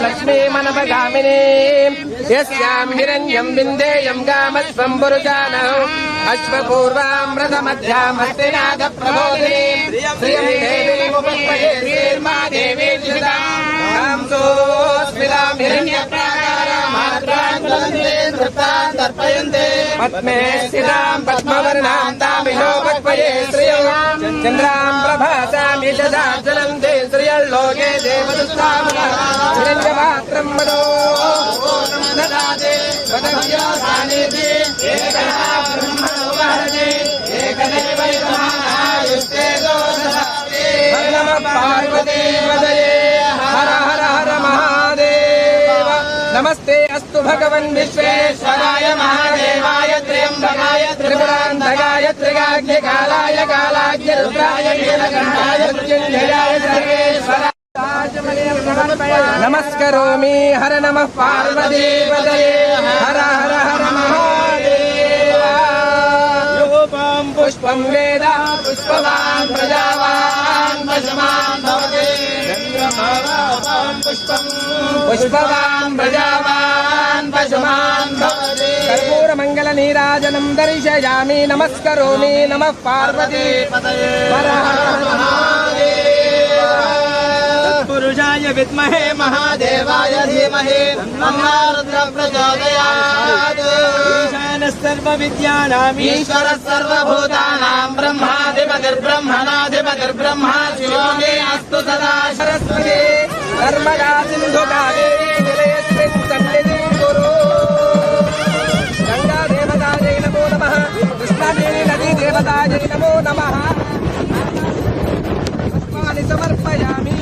लक्ष्मी मनपगामिनी यस्यां हिरण्यं बिन्देयं गामस्वं पुरुषानः अश्वपूर्वामृतमध्यामस्तिनाद प्रबोधिनी श्रियं देवीमुपस्महे श्रीर्मा देवी श्रितां सोऽस्मितां हिरण्यप्राकारामात्रान् तर्पयन्ते पद्मे स्थितां पद्मवर्णां तामिनो पक्वये श्रियं चन्द्रां प्रभासां यशसाज्वलन्ते श्रियल्लोके देवदुस्तामुनः हिरण्यपात्रं मदो ददाते वदव्यासानिधि एकदा ब्रह्मणो वहते एकदैव यजमानायुस्ते दोषदाते हर नमः पार्वती पतये हर हर हर महादेव नमस्ते अस्तु भगवन् विश्वेश्वराय महादेवाय त्र्यम्बकाय त्रिपुरान्तकाय त्रिकाग्निकालाय कालाग्नि रुद्राय नीलकण्ठाय मृत्युञ्जयाय सर्वेश्वराय नमस्करोमि हर नमः पार्वती पतये हर हर हर महादेव पुष्पं वेद पुष्पवान् प्रजावान् पशुमान् भवति पुष्पवान् प्रजावान् पशुमान् भवति कर्पूरमङ्गलनीराजनं दर्शयामि नमस्करोमि नमः पार्वती पतये हर हर पुरुषाय विद्महे महादेवाय धीमहि तन्नः रुद्रः प्रचोदयात् ईशानः सर्वविद्यानाम् ईश्वरः सर्वभूतानां ब्रह्माधिपतिर्ब्रह्मणाधिपतिर्ब्रह्मा शिवो मे अस्तु सदा सरस्वती नर्मदा सिन्धु कावेरी जलेऽस्मिन् सन्निधिं कुरु गंगा देवतायै नमो नमः कृष्णादेवी नदी देवतायै नमो नमः पुष्पाणि समर्पयामि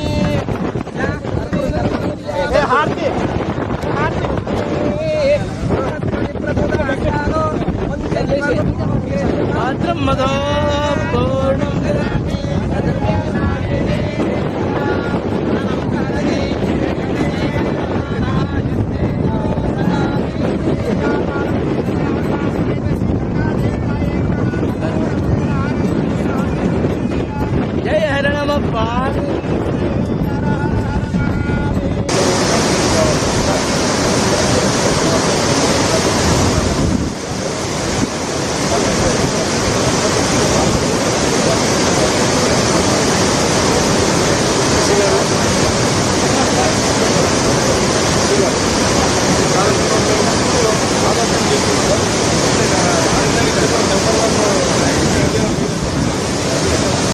जय हर नमः पार्वती